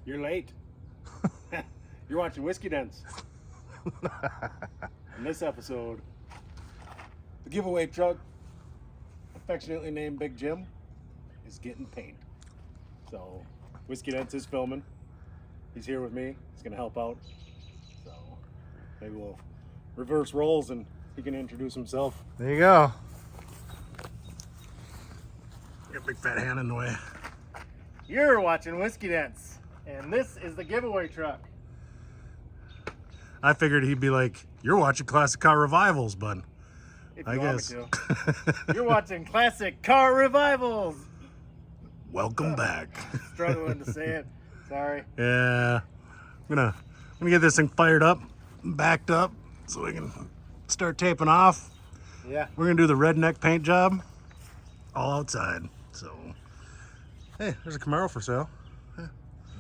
You're late. You're watching Whiskey Dents. In this episode, the giveaway truck, affectionately named Big Jim, is getting paint. So, Whiskey Dents is filming. He's here with me. He's going to help out. So, maybe we'll reverse roles and he can introduce himself. There you go. Got a big fat hand in the way. You're watching Whiskey Dents, and this is the giveaway truck. I figured he'd be like, "You're watching classic car revivals, bud." If you I want guess. me to. You're watching classic car revivals. Welcome back. Struggling to say it. Sorry. Yeah, I'm gonna get this thing fired up, backed up, so we can start taping off. Yeah. We're gonna do the redneck paint job, all outside. So, hey, there's a Camaro for sale.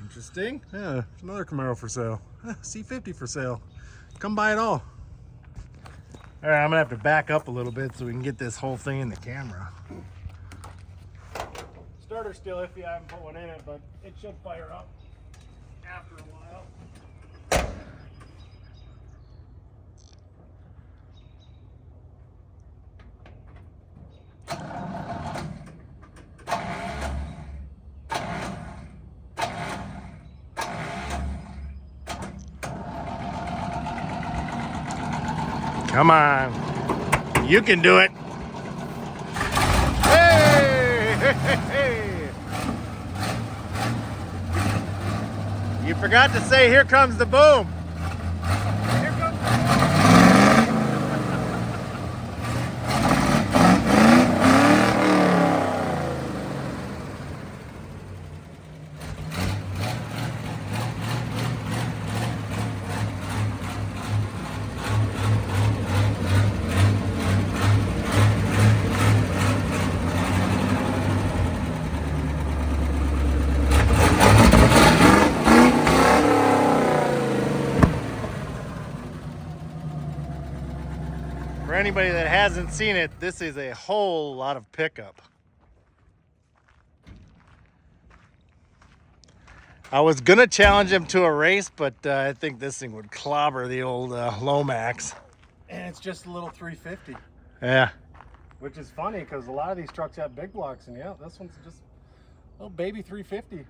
Interesting. Yeah, there's another Camaro for sale. C50 for sale. Come buy it all. All right, I'm gonna have to back up a little bit so we can get this whole thing in the camera. Starter still iffy. I haven't put one in it, but it should fire up after a while. Come on, you can do it. Hey, hey, hey, hey. You forgot to say, "Here comes the boom." Here comes For anybody that hasn't seen it, this is a whole lot of pickup. I was gonna challenge him to a race, but I think this thing would clobber the old Lomax. and it's just a little 350, Yeah. which is funny because a lot of these trucks have big blocks, and yeah, this one's just a little baby 350.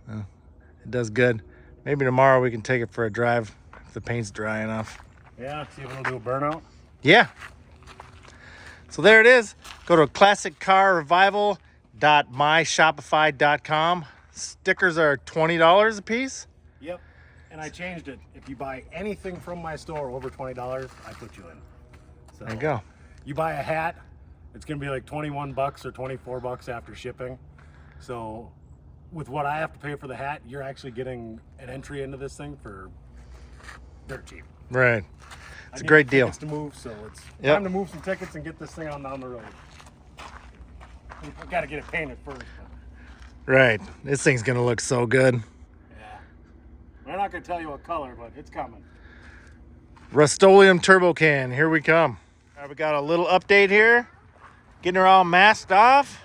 It does good. Maybe tomorrow we can take it for a drive if the paint's dry enough. Yeah, see if it'll do a burnout. Yeah. So there it is. Go to classiccarrevival.myshopify.com. Stickers are $20 a piece. Yep, and I changed it. If you buy anything from my store over $20, I put you in. So There you go. you buy a hat, it's gonna be like 21 bucks or 24 bucks after shipping. So with what I have to pay for the hat, you're actually getting an entry into this thing for dirt cheap. Right. I It's a need great deal. tickets to move, so it's Yep. time to move some tickets and get this thing on down the road. I gotta get it painted first. But Right. This thing's going to look so good. yeah, I'm not gonna tell you what color, but it's coming. Rust-Oleum Turbo Can. Here we come. All right, we got a little update here. Getting her all masked off.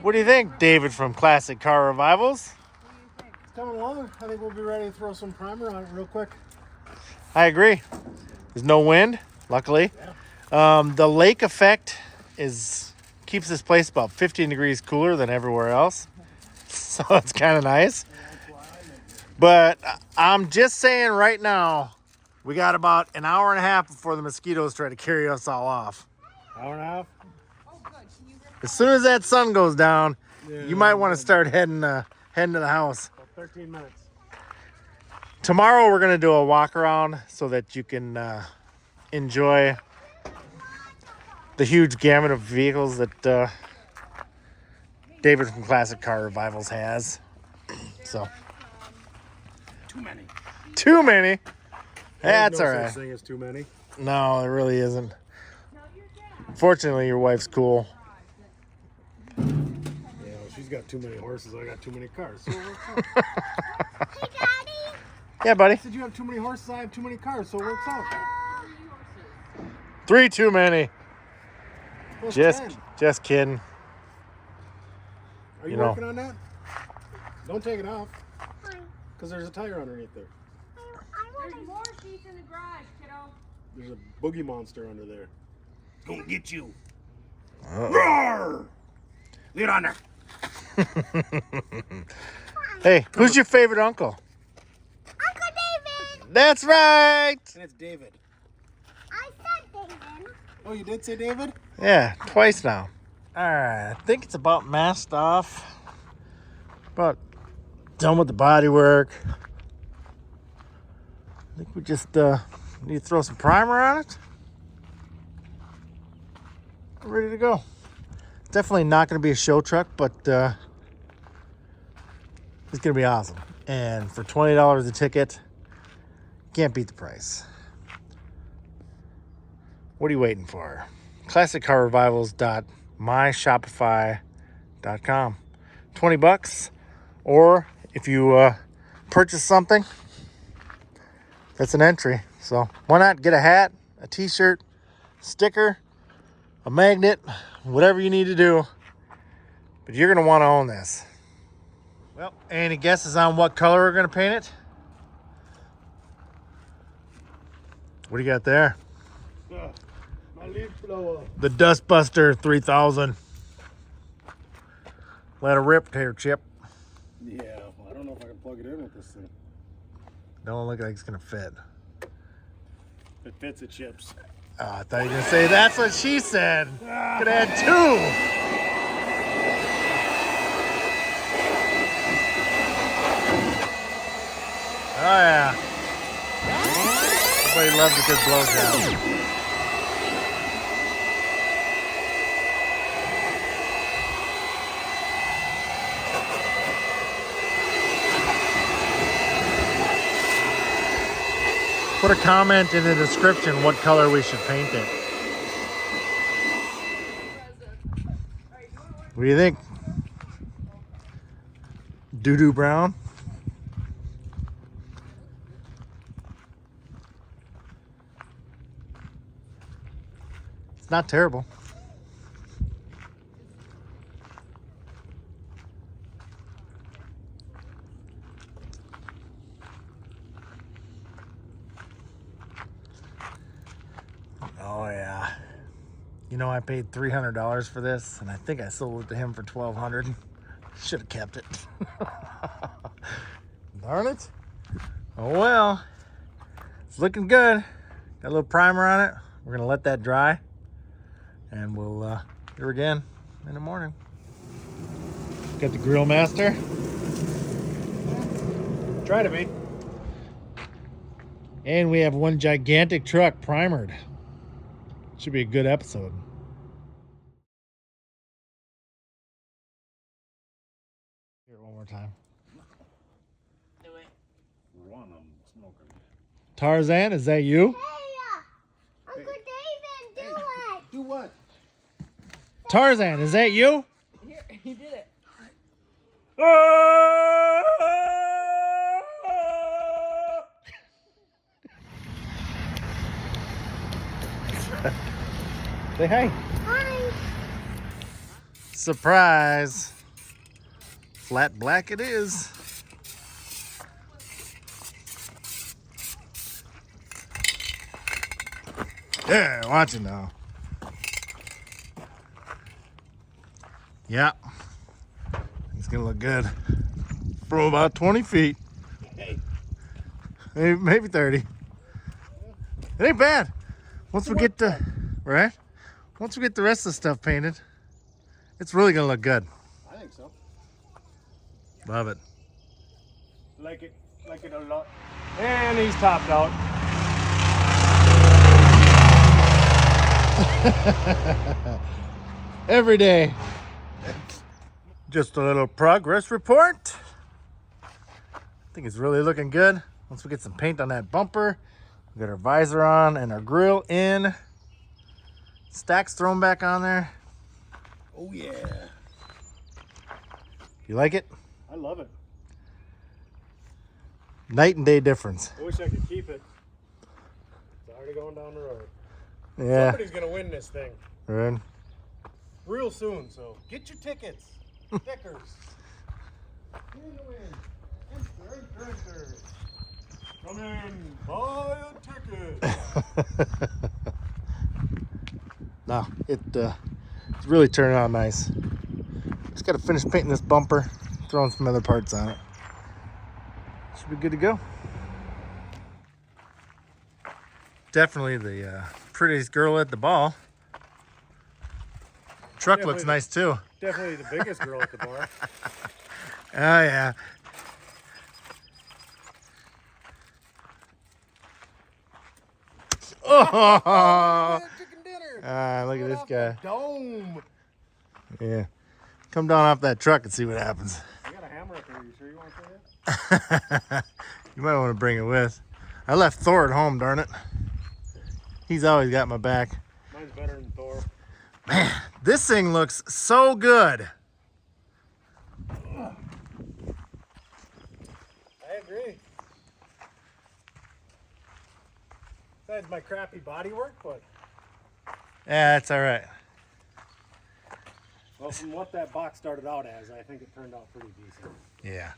What do you think, David from Classic Car Revivals? It's coming along. I think we'll be ready to throw some primer on it real quick. I agree. There's no wind, luckily. Yeah. The lake effect keeps this place about 15 degrees cooler than everywhere else. So it's kind of nice. But I'm just saying right now, we got about an hour and a half before the mosquitoes try to carry us all off. Hour and a half. As soon as that sun goes down, Yeah, you might want to start heading to the house. About 13 minutes. Tomorrow we're going to do a walk around so that you can enjoy the huge gamut of vehicles that David from Classic Car Revivals has. So Too many. too many. That's There's all no right. such thing as too many. No, it really isn't. Fortunately, your wife's cool. Yeah, well, she's got too many horses. I got too many cars. So it works out. Hey, Daddy. Yeah, buddy. I said you have too many horses. I have too many cars. So it works out. 3 too many. Plus Just 10. kidding. Are you you know. working on that? Don't take it off, Fine. because there's a tire underneath there. I There's more sheets in the garage, kiddo. There's a boogie monster under there. Gonna get you. Uh-oh. Roar! Leave it on there. Hey, who's your favorite uncle? Uncle David. That's right. And it's David. I said David. Oh, you did say David? Yeah, twice now. All right, I think it's about masked off. About done with the body work. I think we just need to throw some primer on it. Ready to go. Definitely not going to be a show truck, but it's going to be awesome. And for $20 a ticket, can't beat the price. What are you waiting for? ClassicCarRevivals.myshopify.com. $20, or if you purchase something, that's an entry. So why not get a hat, a t-shirt, sticker, a magnet, whatever you need to do. But you're going to want to own this. Well, any guesses on what color we're going to paint it? What do you got there? My leaf blower. The Dustbuster 3000. Let it rip, Tater Chip. Yeah, well, I don't know if I can plug it in with this thing. Don't look like it's going to fit. It fits, it chips. Oh, I thought you were going to say that's what she said. Could add two. Oh, yeah. Everybody loves a good blowjob. Put a comment in the description what color we should paint it. What do you think? Doo-doo brown? It's not terrible. Oh yeah. You know, I paid $300 for this, and I think I sold it to him for $1,200. Should have kept it. Darn it. Oh well. It's looking good. Got a little primer on it. We're gonna let that dry, and we'll get her again in the morning. Got the Grill Master. Try to be. And we have one gigantic truck primered. Should be a good episode. Here, one more time. Do it. Run, I'm smoking. Tarzan, is that you? Hey, Uncle David, do it. Do what? Tarzan, is that you? Here, he did it. Say hi. Hi. Surprise. Flat black it is. Yeah, watch it now. Yeah. It's gonna look good. From about 20 feet. Hey. Maybe 30. It ain't bad. Once we get the right? Once we get the rest of the stuff painted, it's really gonna look good. I think so. Love it. Like it a lot. And he's topped out. Every day. Just a little progress report. I think it's really looking good. Once we get some paint on that bumper, we got our visor on and our grill in. Stacks thrown back on there. Oh yeah. You like it? I love it. Night and day difference. I wish I could keep it. It's already going down the road. Yeah. Somebody's gonna win this thing Right. real soon, so get your tickets. Stickers. You're in the win. Come in, buy a ticket. No, it's really turning out nice. Just got to finish painting this bumper, throwing some other parts on it. Should be good to go. Definitely the prettiest girl at the ball. Truck looks nice too. Definitely the biggest girl at the bar. Oh yeah. Oh, Chicken dinner. look at this guy. Dome. Yeah. Come down off that truck and see what happens. I got a hammer up here. You sure you want to see it? You might want to bring it with. I left Thor at home, darn it. He's always got my back. Mine's better than Thor. Man, this thing looks so good. I agree. Besides my crappy body work, but Yeah, that's all right. well, from what that box started out as, I think it turned out pretty decent. Yeah.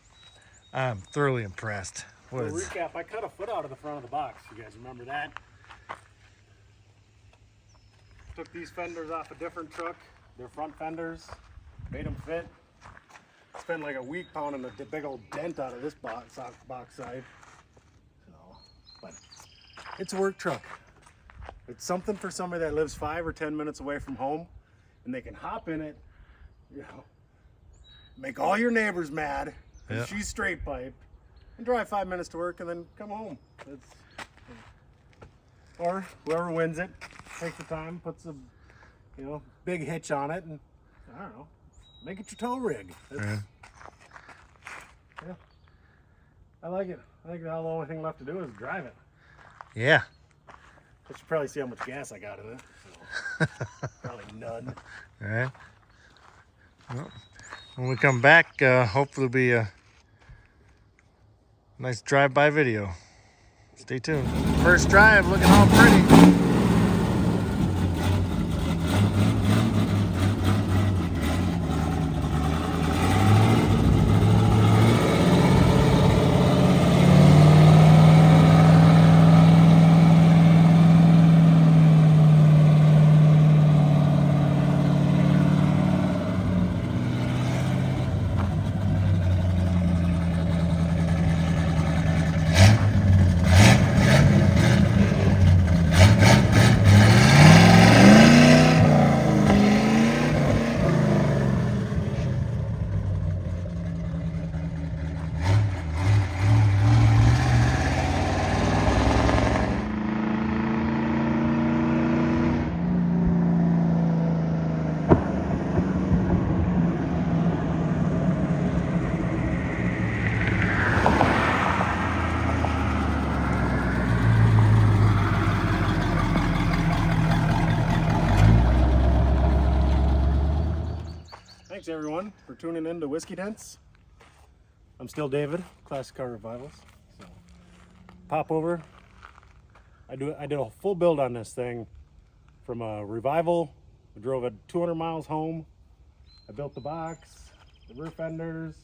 I'm thoroughly impressed. What To is recap, I cut a foot out of the front of the box. You guys remember that? Took these fenders off a different truck, their front fenders, made them fit. Spent like a week pounding a big old dent out of this box side. So, but it's a work truck. It's something for somebody that lives 5 or 10 minutes away from home, and they can hop in it, you know, make all your neighbors mad, 'cause Yeah. she's straight pipe, and drive 5 minutes to work and then come home. Or whoever wins it takes the time, puts a big hitch on it, and I don't know, make it your tow rig. Yeah. Yeah, I like it. I think now the only thing left to do is drive it. Yeah. I should probably see how much gas I got in it. So, probably none. All right. Well, when we come back, hopefully it'll be a nice drive-by video. Stay tuned. First drive, looking all pretty. Thanks everyone for tuning in to Whiskey Dents. I'm still David, Classic Car Revivals. So pop over. I did a full build on this thing from a revival. I drove it 200 miles home. I built the box, the rear fenders.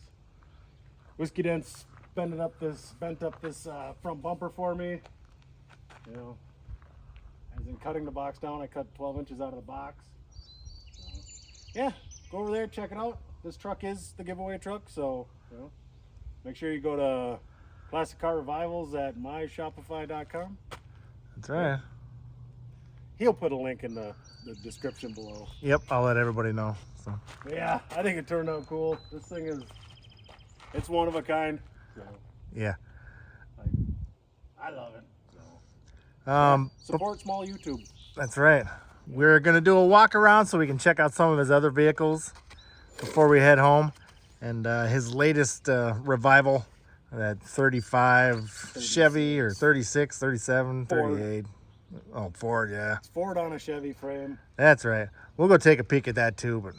Whiskey Dents bent up this front bumper for me. You know, as in cutting the box down, I cut 12 inches out of the box. So, yeah. Go over there, check it out. This truck is the giveaway truck, so make sure you go to Classic Car Revivals at myshopify.com. That's right. He'll put a link in the description below. Yep, I'll let everybody know. So. But yeah, I think it turned out cool. This thing it's one of a kind. So Yeah. I love it. So. Support small YouTube. That's right. We're going to do a walk around so we can check out some of his other vehicles before we head home. And his latest revival, that 35 Chevy or 36, 37, Ford. 38. Oh, Ford, yeah. It's Ford on a Chevy frame. That's right. We'll go take a peek at that too. But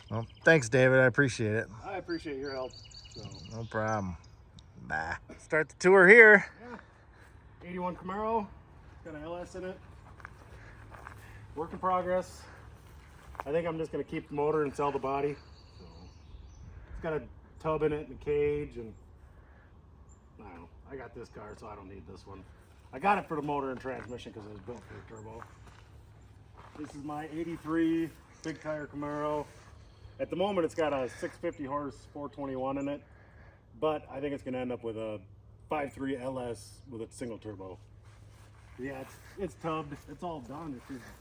well, thanks, David. I appreciate it. I appreciate your help. So. No problem. Bye. Start the tour here. Yeah. 81 Camaro. Got an LS in it. Work in progress. I think I'm just going to keep the motor and sell the body. So, it's got a tub in it and a cage, and I don't know. I got this car, so I don't need this one. I got it for the motor and transmission because it was built for a turbo. This is my 83 big tire Camaro. At the moment, it's got a 650 horse 421 in it, but I think it's going to end up with a 5.3 LS with a single turbo. Yeah, it's tubbed. It's all done. It's just,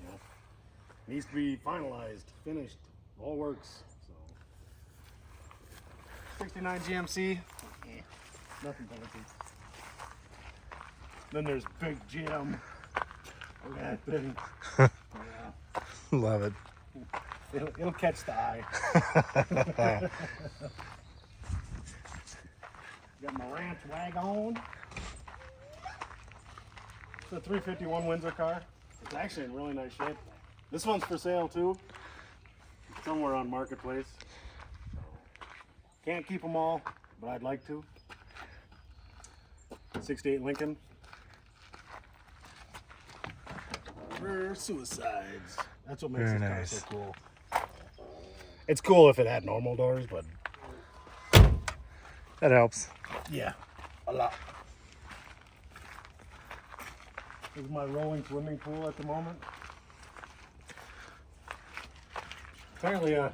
you know, needs to be finalized, finished, all works. So, 69 GMC. Nothing fancy. Then there's Big Jim. Look at that thing. Yeah. Love it. It'll catch the eye. Got my ranch wagon. It's a 351 Windsor car. It's actually in really nice shape. This one's for sale too. It's somewhere on Marketplace. Can't keep them all, but I'd like to. 68 Lincoln. Rare suicides. That's what makes Very this nice. car so cool. It's cool if it had normal doors, but That helps. yeah, a lot. This is my rolling swimming pool at the moment. Apparently a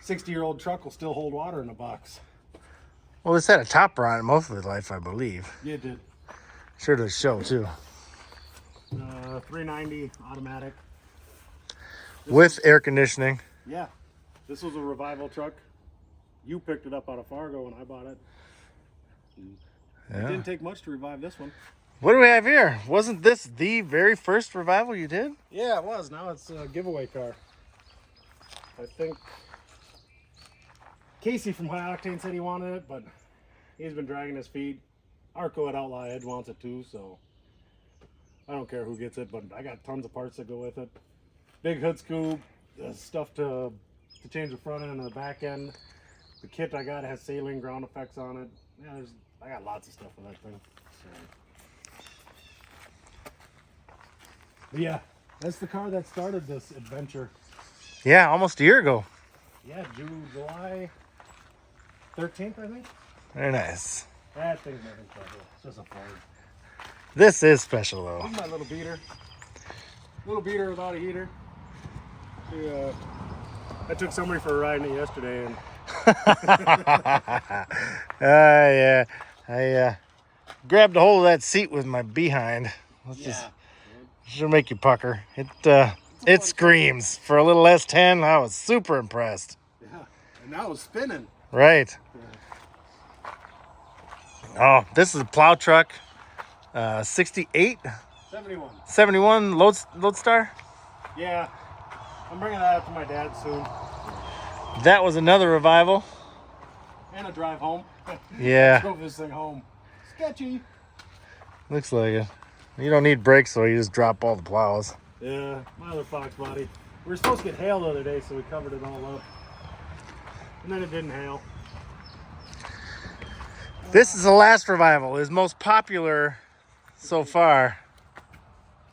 60-year-old truck will still hold water in a box. Well, this had a topper on it most of its life, I believe. Yeah, it did. Sure does show, too. 390 automatic. With air conditioning. Yeah, this was a revival truck. You picked it up out of Fargo when I bought it. It Yeah. didn't take much to revive this one. What do we have here? Wasn't this the very first revival you did? Yeah, it was. Now it's a giveaway car. I think Casey from High Octane said he wanted it, but he's been dragging his feet. Arco at Outlaw Ed wants it too, so I don't care who gets it, but I got tons of parts that go with it. Big hood scoop, stuff to change the front end and the back end. The kit I got has saline ground effects on it. Yeah, I got lots of stuff with that thing. So. But yeah, that's the car that started this adventure. Yeah, almost a year ago. Yeah, July 13th, I think. Very nice. That thing's nothing special. It's just a Ford. This is special, though. This is my little beater. Little beater without a heater. I took somebody for a ride in it yesterday, and Yeah. I grabbed a hold of that seat with my behind. Should make you pucker. It screams. For a little S10, I was super impressed. yeah, and now it's spinning. Right. Oh, this is a plow truck. 68, 71. 71 Lodestar. Yeah, I'm bringing that up to my dad soon. That was another revival. And a drive home. Yeah, Drove this thing home. Sketchy. looks like it. You don't need brakes, so you just drop all the plows. Yeah, my other Fox body. We were supposed to get hail the other day, so we covered it all up. And then it didn't hail. This is the last revival. His most popular so far.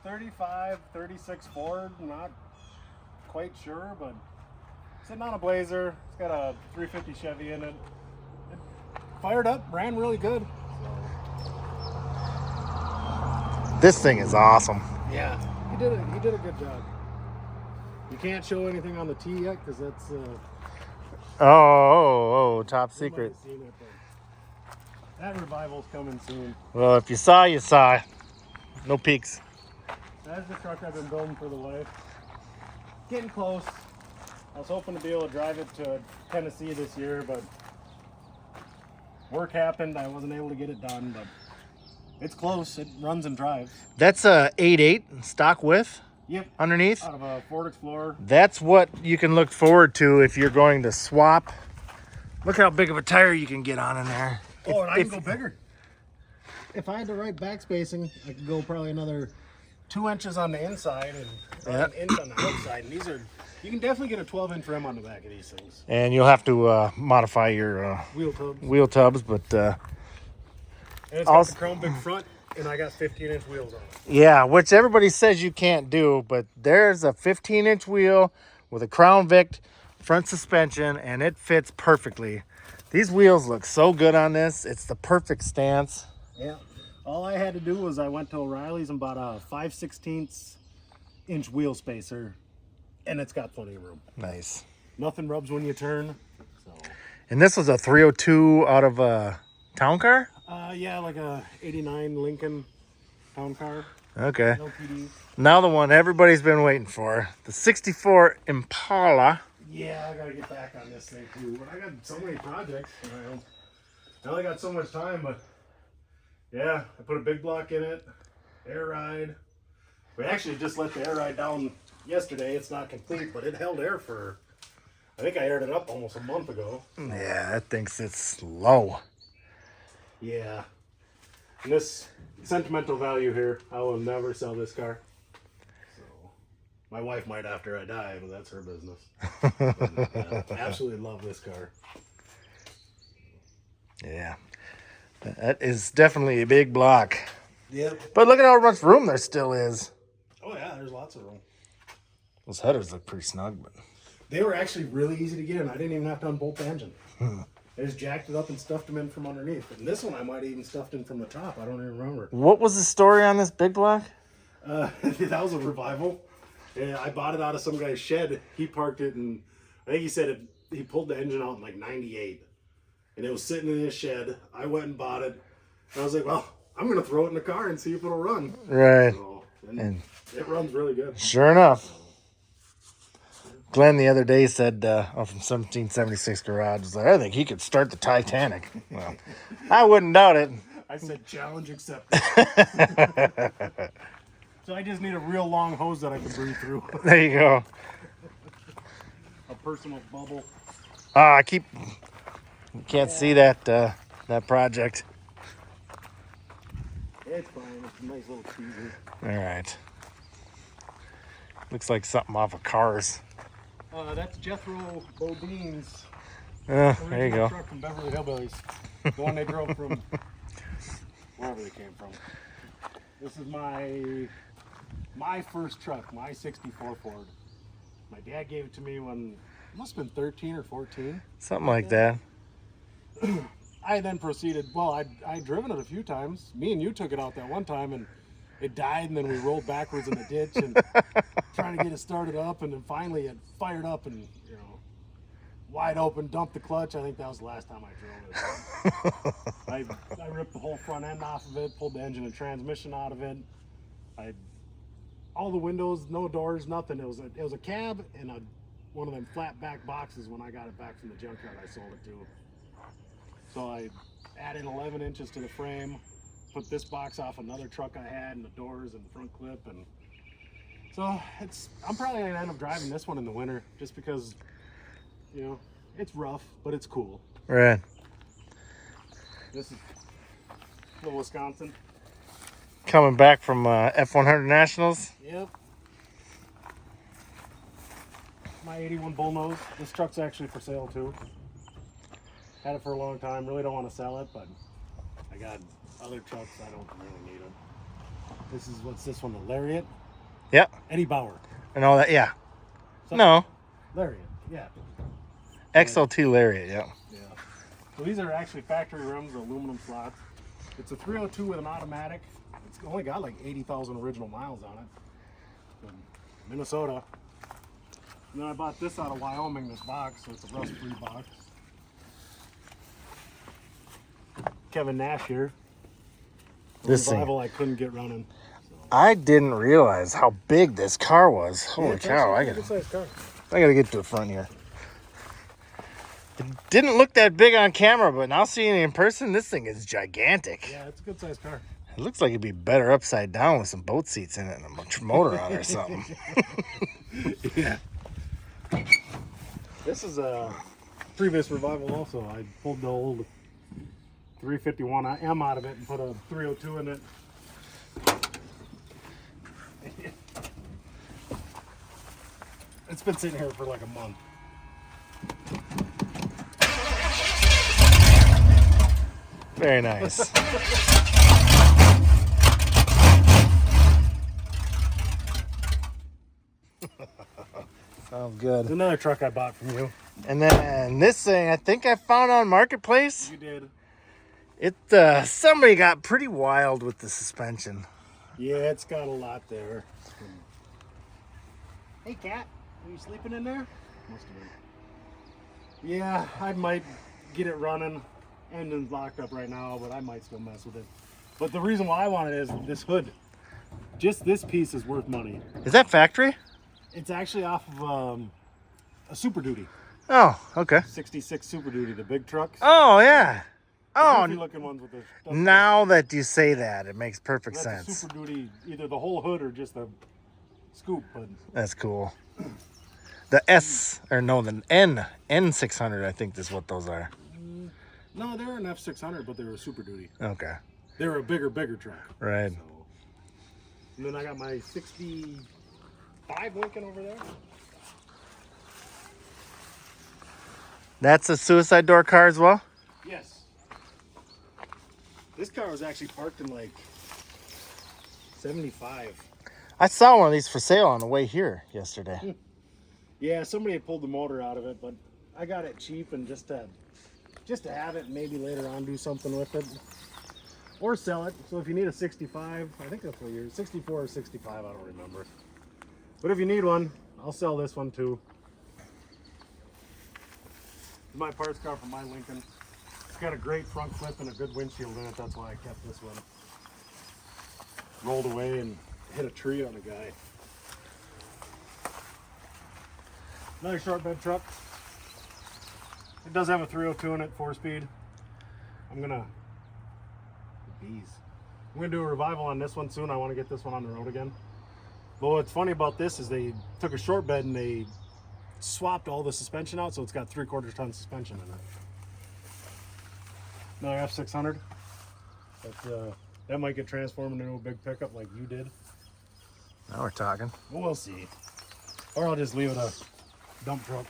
35, 36 Ford, not quite sure, but sitting on a Blazer. It's got a 350 Chevy in it. It fired up, ran really good. This thing is awesome. Yeah, he did a good job. You can't show anything on the T yet because that's Oh, top secret. nobody's seen it, but that revival's coming soon. Well, if you saw, you saw. No peaks. That's the truck I've been building for the wife. Getting close. I was hoping to be able to drive it to Tennessee this year, but work happened. I wasn't able to get it done, but it's close. It runs and drives. That's a 8.8 stock width Yep. underneath. Out of a Ford Explorer. That's what you can look forward to if you're going to swap. Look how big of a tire you can get on in there. Oh, and I can go bigger. If I had the right back spacing, I could go probably another 2 inches on the inside and an inch on the outside. And these are, you can definitely get a 12-inch rim on the back of these things. And you'll have to modify your Wheel tubs. wheel tubs, but And it's got Also- the chrome big front, and I got 15-inch wheels on it. yeah, which everybody says you can't do, but there's a 15-inch wheel with a Crown Vic front suspension, and it fits perfectly. These wheels look so good on this. It's the perfect stance. Yeah. All I had to do was I went to O'Reilly's and bought a 5/16 inch wheel spacer, and it's got plenty of room. Nice. Nothing rubs when you turn. So. And this was a 302 out of a town car? Yeah, like a 89 Lincoln town car. Okay. LTD. Now the one everybody's been waiting for. The 64 Impala. Yeah, I gotta get back on this thing too. But I got so many projects. I only got so much time, but yeah, I put a big block in it, air ride. We actually just let the air ride down yesterday. It's not complete, but it held air for, I think I aired it up almost a month ago. Yeah, that thing sits low. Yeah. And this sentimental value here, I will never sell this car. So my wife might after I die, but that's her business. But, absolutely love this car. Yeah. That is definitely a big block. Yep. But look at how much room there still is. Oh yeah, there's lots of room. Those headers look pretty snug, but They were actually really easy to get in. I didn't even have to unbolt the engine. I just jacked it up and stuffed them in from underneath. And this one I might have even stuffed in from the top. I don't even remember. what was the story on this big block? That was a revival. Yeah, I bought it out of some guy's shed. He parked it, and I think he said he pulled the engine out in like '98, and it was sitting in his shed. I went and bought it, and I was like, "Well, I'm gonna throw it in the car and see if it'll run." Right. So, and it runs really good. Sure enough. Glenn the other day said, from 1776 garage, was like, I think he could start the Titanic. Well, I wouldn't doubt it. I said, "Challenge accepted." So I just need a real long hose that I can breathe through. There you go. A personal bubble. You can't see that that project. It's fine. It's a nice little teaser. All right. Looks like something off of Cars. That's Jethro Bodine's There you original go. truck from Beverly Hillbillies. The one they drove from wherever they came from. This is my first truck, my '64 Ford. My dad gave it to me when it must have been 13 or 14. Something like that. I then proceeded. Well, I'd driven it a few times. Me and you took it out that one time, and it died, and then we rolled backwards in the ditch and trying to get it started up, and then finally it fired up and wide open, dumped the clutch. I think that was the last time I drove it. I ripped the whole front end off of it, pulled the engine and transmission out of it. All the windows, no doors, nothing. It was a cab and one of them flat back boxes when I got it back from the junkyard I sold it to. So I added 11 inches to the frame, put this box off another truck I had, and the doors and the front clip, and so I'm probably gonna end up driving this one in the winter just because it's rough, but it's cool. Right. This is little Wisconsin. Coming back from F100 Nationals. Yep. My 81 Bullnose. This truck's actually for sale too. Had it for a long time. Really don't want to sell it, but I got other trucks. I don't really need them. What's this one? The Lariat? Yep. Eddie Bauer. And all that. Yeah. Something. No. Lariat. Yeah. XLT Lariat. Yeah. Yeah. So these are actually factory rims, aluminum slots. It's a 302 with an automatic. It's only got like 80,000 original miles on it. From Minnesota. And then I bought this out of Wyoming, this box, so it's a rust-free box. Kevin Nash here. This Revival I couldn't get running. I didn't realize how big this car was. Holy cow! I Good sized car. gotta get to the front here. It didn't look that big on camera, but now seeing it in person, this thing is gigantic. Yeah, it's a good sized car. It looks like it'd be better upside down with some boat seats in it and a motor on it or something. Yeah. This is a previous Revival also. I pulled the old 351M out of it and put a 302 in it. It's been sitting here for like a month. Very nice. Sounds good. There's another truck I bought from you. And then this thing, I think I found on Marketplace. You did. Somebody got pretty wild with the suspension. Yeah, it's got a lot there. Hey, cat, are you sleeping in there? Must have been. Yeah, I might get it running. Engine's locked up right now, but I might still mess with it. But the reason why I want it is this hood. Just this piece is worth money. Is that factory? It's actually off of a Super Duty. Oh, okay. 66 Super Duty, the big trucks. Oh, yeah. Oh, Goofy looking ones with the stuff. now that you say that, it makes perfect That's a sense. Super Duty, either the whole hood or just the scoop hood. That's cool. The N600, I think is what those are. No, they're an F600, but they were a Super Duty. Okay. They were a bigger truck. Right. So. And then I got my 65 Lincoln over there. That's a suicide door car as well? Yes. This car was actually parked in like 75. I saw one of these for sale on the way here yesterday. Yeah, somebody had pulled the motor out of it, but I got it cheap and just to have it and maybe later on do something with it. Or sell it. So if you need a 65, I think that's what you're 64 or 65, I don't remember. But if you need one, I'll sell this one too. My parts car from my Lincoln. It's got a great front flip and a good windshield in it. That's why I kept this one. Rolled away and hit a tree on a guy. Another short bed truck. It does have a 302 in it, 4-speed. I'm gonna do a revival on this one soon. I want to get this one on the road again. But what's funny about this is they took a short bed and they swapped all the suspension out, so it's got 3/4 ton suspension in it. Another F600. That might get transformed into a big pickup like you did. Now we're talking. Well, we'll see. Or I'll just leave it a dump truck.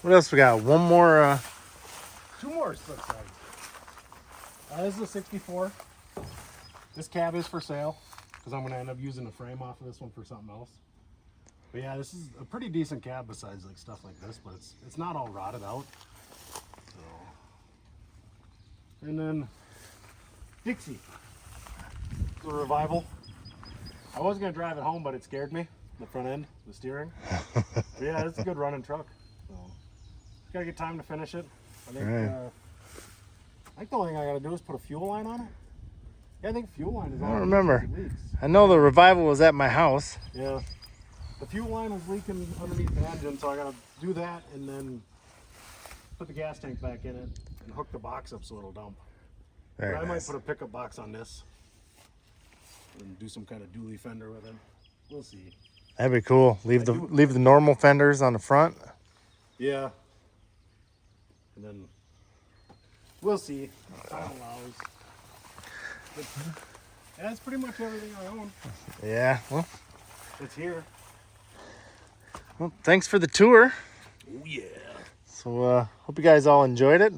What else we got? One more. Two more split sides. This is a 64. This cab is for sale because I'm going to end up using the frame off of this one for something else. But yeah, this is a pretty decent cab besides like stuff like this, but it's not all rotted out. So. And then Dixie, the revival. I was going to drive it home, but it scared me. The front end, the steering. But yeah, it's a good running truck. So gotta get time to finish it. I think. Right. I think the only thing I gotta do is put a fuel line on it. Yeah, I think fuel line is on. I don't remember. It leaks. I know the revival was at my house. Yeah. The fuel line was leaking underneath the engine, so I gotta do that and then put the gas tank back in it and hook the box up so it'll dump. Very But I nice. might put a pickup box on this and do some kind of dually fender with it. We'll see. That'd be cool. Leave the normal fenders on the front. Yeah. And then we'll see if time allows. But that's pretty much everything I own. Yeah. It's here. Well, thanks for the tour. Oh yeah. So hope you guys all enjoyed it.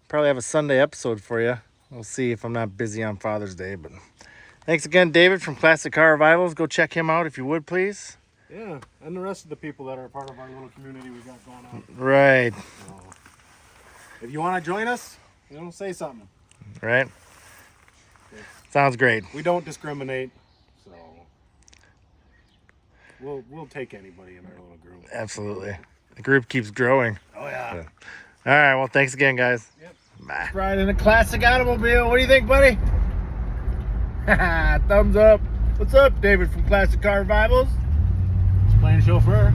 Probably have a Sunday episode for you. We'll see if I'm not busy on Father's Day. But thanks again, David from Classic Car Revivals. Go check him out if you would, please. Yeah, and the rest of the people that are a part of our little community we got going on. Right. So, if you want to join us, say something. Right. Sounds great. We don't discriminate, so we'll take anybody in our little group. Absolutely. The group keeps growing. Oh yeah. All right. Well, thanks again, guys. Yep. Bye. Riding a classic automobile. What do you think, buddy? Thumbs up. What's up, David from Classic Car Revivals? Playing chauffeur.